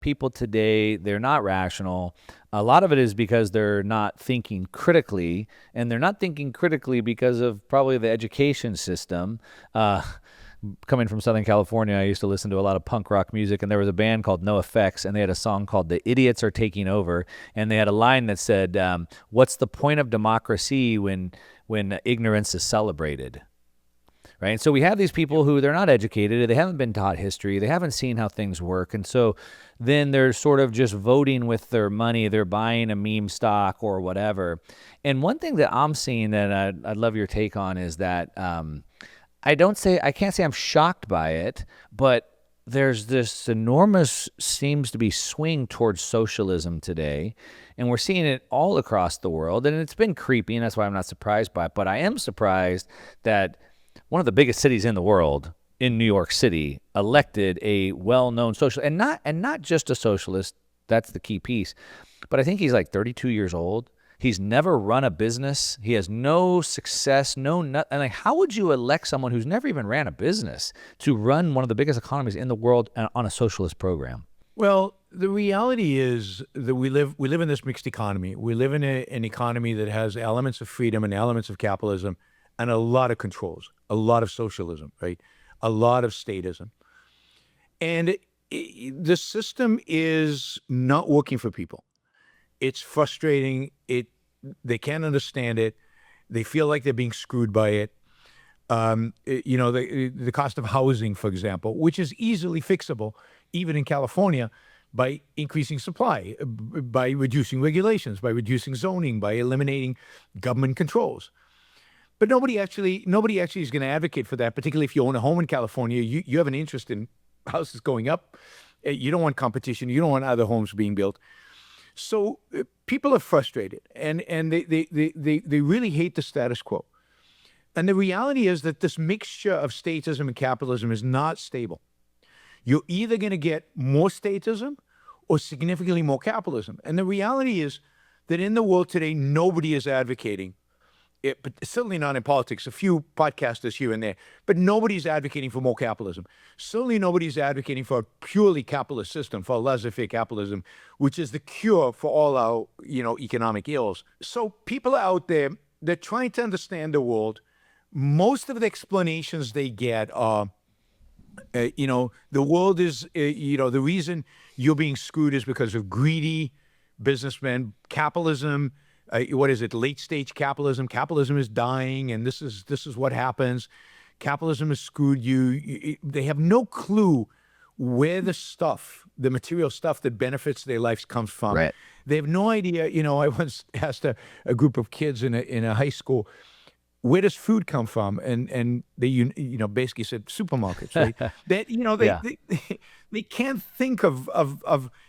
people today, they're not rational. A lot of it is because they're not thinking critically, and they're not thinking critically because of probably the education system. Coming from Southern California, I used to listen to a lot of punk rock music, and there was a band called No Effects, and they had a song called The Idiots Are Taking Over, and they had a line that said, what's the point of democracy when ignorance is celebrated? Right? And so we have these people who they're not educated, they haven't been taught history, they haven't seen how things work, and so then they're sort of just voting with their money, they're buying a meme stock or whatever. And one thing that I'm seeing that I'd love your take on is that I can't say I'm shocked by it, but there's this enormous, seems to be swing towards socialism today, and we're seeing it all across the world, and it's been creepy, and that's why I'm not surprised by it, but I am surprised that one of the biggest cities in the world, in New York City, elected a well-known socialist, and not just a socialist, that's the key piece, but I think he's like 32 years old. He's never run a business. He has no success, and like, how would you elect someone who's never even ran a business to run one of the biggest economies in the world on a socialist program? Well, the reality is that we live in this mixed economy. We live in an economy that has elements of freedom and elements of capitalism and a lot of controls, a lot of socialism, right? A lot of statism. And the system is not working for people. It's frustrating. They can't understand it. They feel like they're being screwed by it. The cost of housing, for example, which is easily fixable, even in California, by increasing supply, by reducing regulations, by reducing zoning, by eliminating government controls. But nobody actually is going to advocate for that, particularly if you own a home in California. You have an interest in houses going up. You don't want competition. You don't want other homes being built. So people are frustrated, and they really hate the status quo. And the reality is that this mixture of statism and capitalism is not stable. You're either going to get more statism or significantly more capitalism. And the reality is that in the world today, nobody is advocating it, but certainly not in politics, a few podcasters here and there, but nobody's advocating for more capitalism. Certainly nobody's advocating for a purely capitalist system, for a laissez-faire capitalism, which is the cure for all our, economic ills. So people are out there, they're trying to understand the world. Most of the explanations they get are, the world is, the reason you're being screwed is because of greedy businessmen, capitalism. What is it? Late stage capitalism. Capitalism is dying, and this is what happens. Capitalism has screwed you. They have no clue where the material stuff that benefits their lives comes from. Right. They have no idea. I once asked a group of kids in a high school, where does food come from? And they basically said supermarkets, right? That they can't think of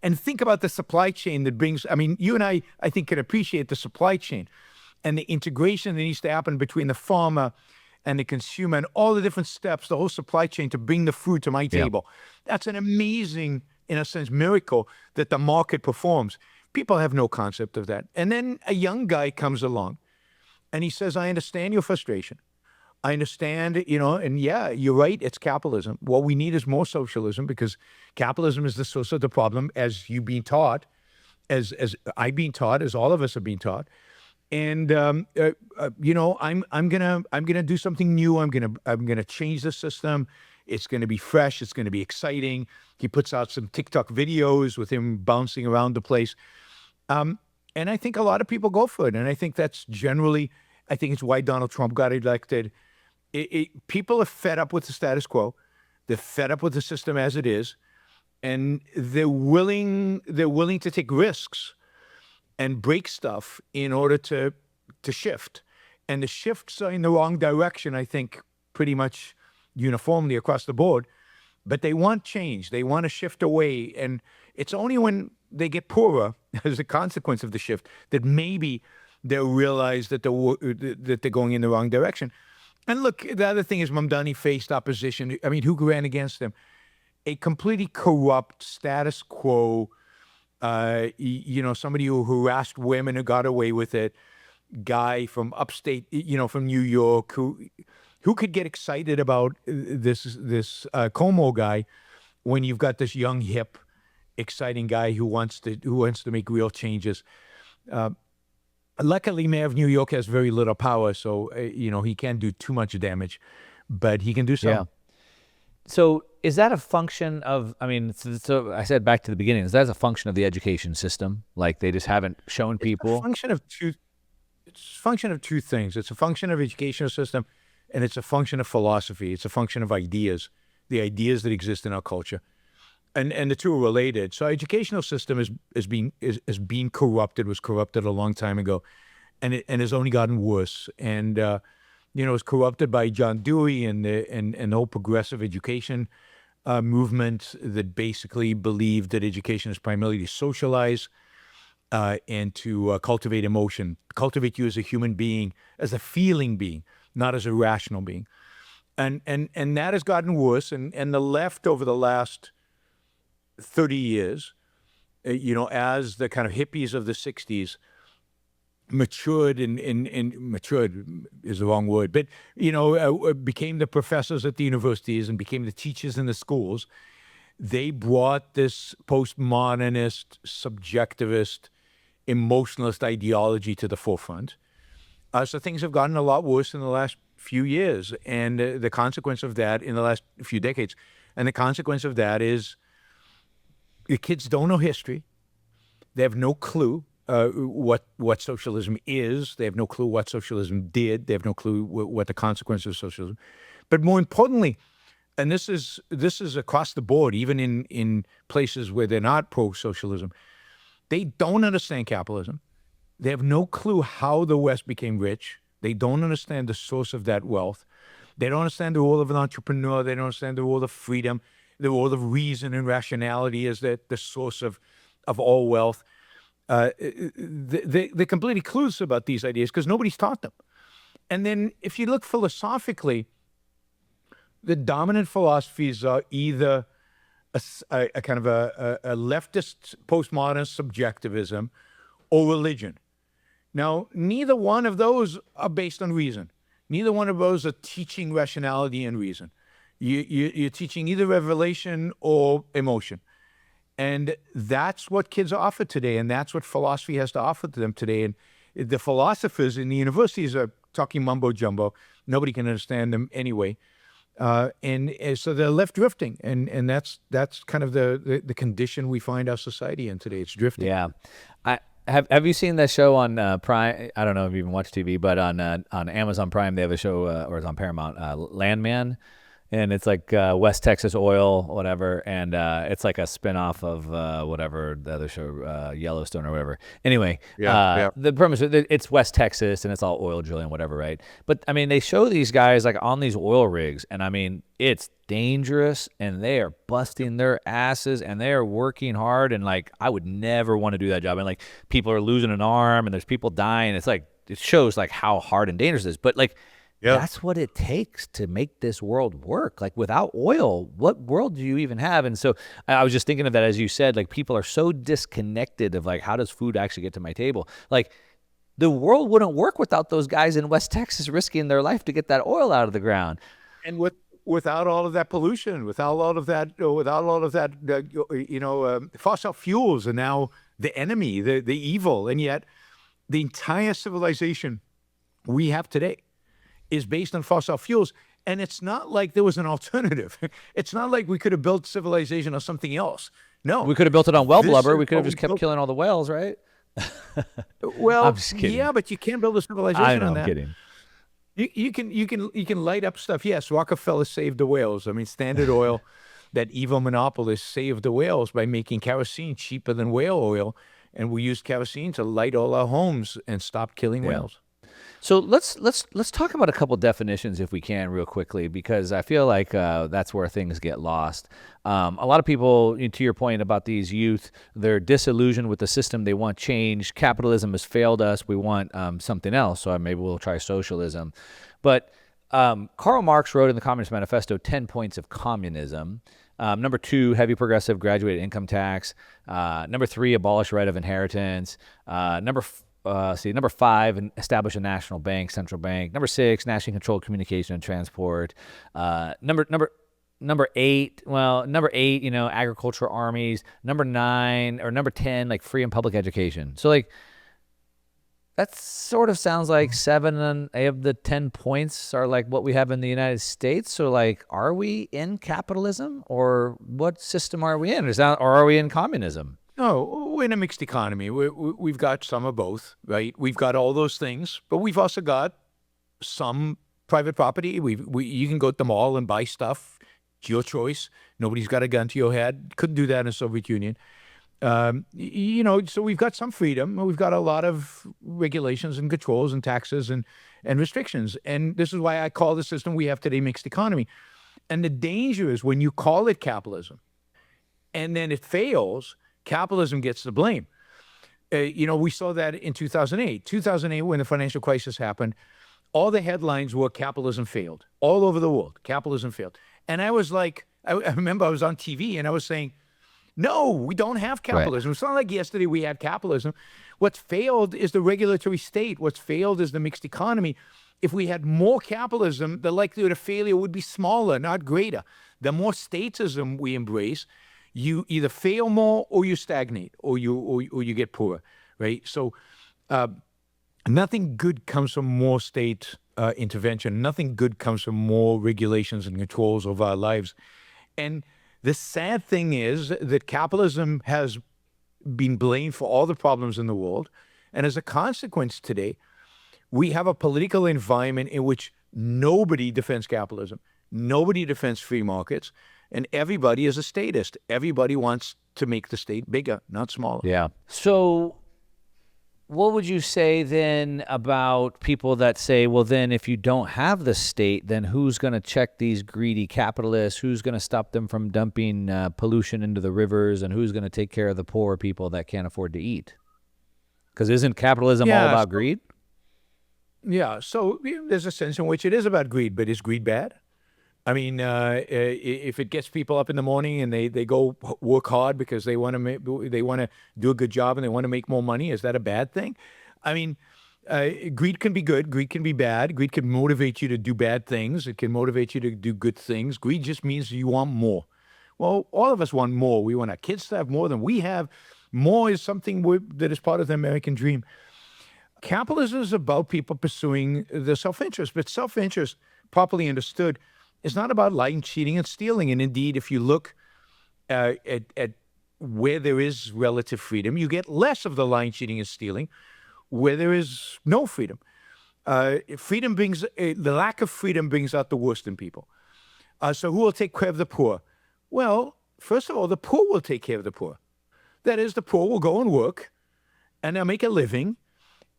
and think about the supply chain that brings. I mean, you and I think can appreciate the supply chain and the integration that needs to happen between the farmer and the consumer and all the different steps, the whole supply chain to bring the food to my table. That's an amazing, in a sense, miracle that the market performs. People have no concept of that. And then a young guy comes along and he says, I understand your frustration. I understand, and yeah, you're right, it's capitalism. What we need is more socialism, because capitalism is the source of the problem, as you've been taught, as I've been taught, as all of us have been taught. And I'm gonna do something new. I'm gonna change the system. It's gonna be fresh. It's gonna be exciting. He puts out some TikTok videos with him bouncing around the place, and I think a lot of people go for it. And I think that's generally, I think it's why Donald Trump got elected. People are fed up with the status quo. They're fed up with the system as it is, and they're willing to take risks and break stuff in order to shift. And the shifts are in the wrong direction, I think, pretty much uniformly across the board. But they want change. They want to shift away. And it's only when they get poorer as a consequence of the shift that maybe they'll realize that they're going in the wrong direction. And look, the other thing is Mamdani faced opposition. I mean, who ran against him? A completely corrupt status quo, somebody who harassed women who got away with it, guy from upstate, from New York, who could get excited about this Como guy when you've got this young, hip, exciting guy who wants to make real changes. Luckily, Mayor of New York has very little power, so he can't do too much damage, but he can do some. Yeah. So is that a function of, I mean, so I said back to the beginning, is that a function of the education system? Like they just haven't shown people? It's a function of two things. It's a function of educational system, and it's a function of philosophy. It's a function of ideas, the ideas that exist in our culture. And the two are related. So our educational system is being corrupted, was corrupted a long time ago, and has only gotten worse. And it was corrupted by John Dewey and the whole progressive education movement that basically believed that education is primarily to socialize and to cultivate emotion, cultivate you as a human being, as a feeling being, not as a rational being. And that has gotten worse. And the left over the last 30 years, as the kind of hippies of the 60s matured and matured is the wrong word, but, became the professors at the universities and became the teachers in the schools, they brought this postmodernist, subjectivist, emotionalist ideology to the forefront. So things have gotten a lot worse in the last few years. And the consequence of that in the last few decades, and the consequence of that is the kids don't know history. They have no clue what socialism is. They have no clue what socialism did. They have no clue what the consequences of socialism. But more importantly, and this is across the board, even in places where they're not pro-socialism, they don't understand capitalism. They have no clue how the West became rich. They don't understand the source of that wealth. They don't understand the role of an entrepreneur. They don't understand the role of freedom, the role of reason and rationality as the source of all wealth. They're completely clueless about these ideas because nobody's taught them. And then if you look philosophically, the dominant philosophies are either a kind of a leftist postmodern subjectivism or religion. Now, neither one of those are based on reason. Neither one of those are teaching rationality and reason. You're teaching either revelation or emotion. And that's what kids are offered today, and that's what philosophy has to offer to them today. And the philosophers in the universities are talking mumbo jumbo. Nobody can understand them anyway. And so they're left drifting, and that's kind of the condition we find our society in today. It's drifting. Yeah. Have you seen that show on Prime? I don't know if you even watch TV, but on Amazon Prime they have a show, or it's on Paramount, Landman, and it's like West Texas Oil, whatever, and it's like a spinoff of whatever the other show, Yellowstone or whatever. Anyway, the premise it's West Texas and it's all oil drilling, whatever, right? But I mean, they show these guys like on these oil rigs, and I mean, it's dangerous, and they are busting their asses, and they are working hard, and like I would never want to do that job, and like people are losing an arm, and there's people dying. It's like it shows like how hard and dangerous it is, but like. Yeah. That's what it takes to make this world work. Like without oil, what world do you even have? And so I was just thinking of that as you said, like people are so disconnected of like, how does food actually get to my table? Like the world wouldn't work without those guys in West Texas risking their life to get that oil out of the ground. And without all of that pollution, without all of that, fossil fuels are now the enemy, the evil. And yet the entire civilization we have today is based on fossil fuels. And it's not like there was an alternative. It's not like we could have built civilization on something else. No. We could have built it on whale blubber. We could have just kept killing all the whales, right? Well, I'm just kidding. Yeah, but you can't build a civilization on that. I'm kidding. You can light up stuff. Yes, Rockefeller saved the whales. I mean, Standard Oil, that evil monopolist, saved the whales by making kerosene cheaper than whale oil. And we used kerosene to light all our homes and stop killing whales. So let's talk about a couple definitions if we can real quickly, because I feel like that's where things get lost. A lot of people, to your point about these youth, they're disillusioned with the system. They want change. Capitalism has failed us. We want something else. So maybe we'll try socialism. But Karl Marx wrote in the Communist Manifesto 10 points of communism. Number 2, heavy progressive graduated income tax. Number 3, abolish right of inheritance. Number 5, establish a national bank, central bank. Number 6, nationally controlled communication and transport. Number number 8, agricultural armies. Number 9 or number 10, like free and public education. So like that sort of sounds like 7 of the 10 points are like what we have in the United States. So like, are we in capitalism, or what system are we in? Or are we in communism? No, we're in a mixed economy. We've got some of both, right? We've got all those things, but we've also got some private property. You can go to the mall and buy stuff. It's your choice. Nobody's got a gun to your head. Couldn't do that in the Soviet Union. So we've got some freedom. We've got a lot of regulations and controls and taxes and restrictions. And this is why I call the system we have today mixed economy. And the danger is when you call it capitalism and then it fails, capitalism gets the blame. We saw that in 2008. 2008, when the financial crisis happened, all the headlines were capitalism failed. All over the world, capitalism failed. And I was like, I remember I was on TV and I was saying, no, we don't have capitalism. Right. It's not like yesterday we had capitalism. What's failed is the regulatory state. What's failed is the mixed economy. If we had more capitalism, the likelihood of failure would be smaller, not greater. The more statism we embrace, you either fail more or you stagnate or you get poorer, right? So nothing good comes from more state intervention. Nothing good comes from more regulations and controls of our lives. And the sad thing is that capitalism has been blamed for all the problems in the world. And as a consequence today, we have a political environment in which nobody defends capitalism. Nobody defends free markets. And everybody is a statist. Everybody wants to make the state bigger, not smaller. Yeah. So what would you say then about people that say, well, then if you don't have the state, then who's going to check these greedy capitalists? Who's going to stop them from dumping pollution into the rivers? And who's going to take care of the poor people that can't afford to eat? Because isn't capitalism all about greed? Yeah. So there's a sense in which it is about greed, but is greed bad? I mean, if it gets people up in the morning and they go work hard because they want to do a good job and they want to make more money, is that a bad thing? I mean, greed can be good. Greed can be bad. Greed can motivate you to do bad things. It can motivate you to do good things. Greed just means you want more. Well, all of us want more. We want our kids to have more than we have. More is something that is part of the American dream. Capitalism is about people pursuing their self-interest, but self-interest, properly understood, it's not about lying, cheating, and stealing. And indeed, if you look at where there is relative freedom, you get less of the lying, cheating, and stealing where there is no freedom. The lack of freedom brings out the worst in people. So who will take care of the poor? Well, first of all, the poor will take care of the poor. That is, the poor will go and work and they'll make a living.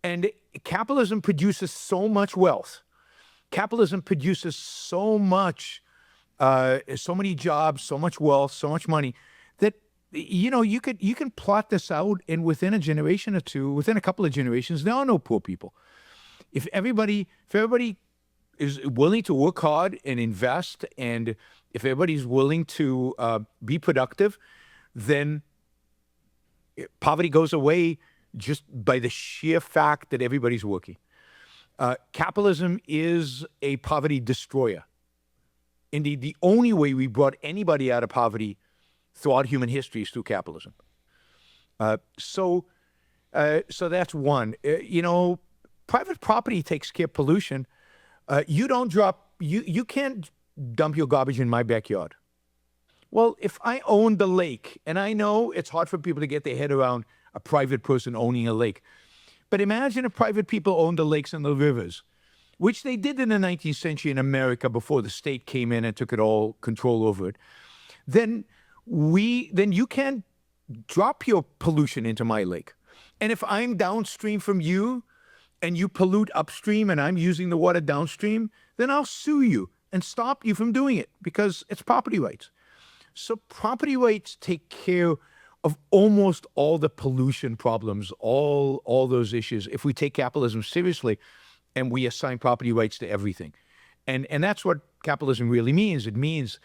And capitalism produces so much wealth. Capitalism produces so much, so many jobs, so much wealth, so much money that, you can plot this out, and within a generation or two, within a couple of generations, there are no poor people. If everybody is willing to work hard and invest, and if everybody's willing to be productive, then poverty goes away just by the sheer fact that everybody's working. Capitalism is a poverty destroyer. Indeed, the only way we brought anybody out of poverty throughout human history is through capitalism. So that's one. Private property takes care of pollution. You can't dump your garbage in my backyard. Well, if I own the lake, and I know it's hard for people to get their head around a private person owning a lake, but imagine if private people owned the lakes and the rivers, which they did in the 19th century in America before the state came in and took it all control over it. Then you can't drop your pollution into my lake. And if I'm downstream from you and you pollute upstream and I'm using the water downstream, then I'll sue you and stop you from doing it because it's property rights. So property rights take care of almost all the pollution problems, all those issues, if we take capitalism seriously and we assign property rights to everything. And that's what capitalism really means. It means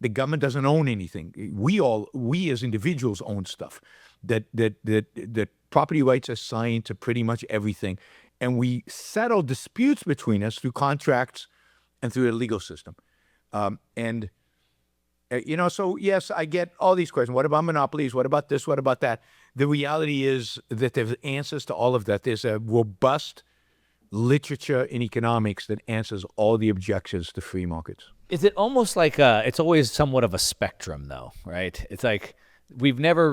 the government doesn't own anything. We as individuals own stuff. That property rights are assigned to pretty much everything. And we settle disputes between us through contracts and through a legal system. And So yes, I get all these questions. What about monopolies? What about this? What about that? The reality is that there's answers to all of that. There's a robust literature in economics that answers all the objections to free markets. Is it almost like it's always somewhat of a spectrum, though, right? It's like we've never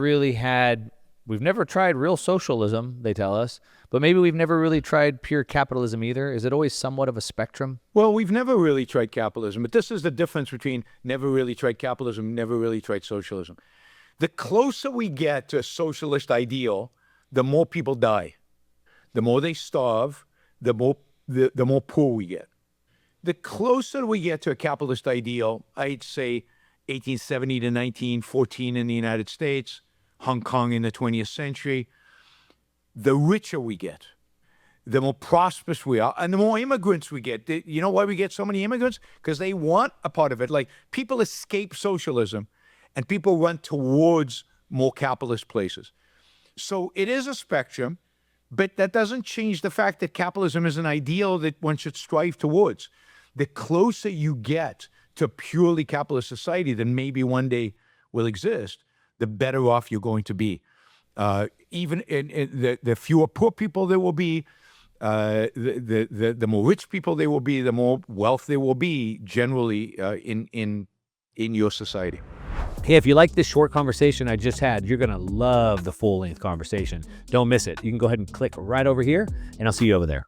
tried real socialism, they tell us, but maybe we've never really tried pure capitalism either. Is it always somewhat of a spectrum? Well, we've never really tried capitalism, but this is the difference between never really tried capitalism, never really tried socialism. The closer we get to a socialist ideal, the more people die. The more they starve, the more poor we get. The closer we get to a capitalist ideal, I'd say 1870 to 1914 in the United States, Hong Kong in the 20th century, the richer we get, the more prosperous we are, and the more immigrants we get. You know why we get so many immigrants? Because they want a part of it. Like, people escape socialism, and people run towards more capitalist places. So it is a spectrum, but that doesn't change the fact that capitalism is an ideal that one should strive towards. The closer you get to purely capitalist society that maybe one day will exist, the better off you're going to be. Even the fewer poor people there will be, the more rich people there will be, the more wealth there will be generally in your society. Hey, if you like this short conversation I just had, you're going to love the full-length conversation. Don't miss it. You can go ahead and click right over here, and I'll see you over there.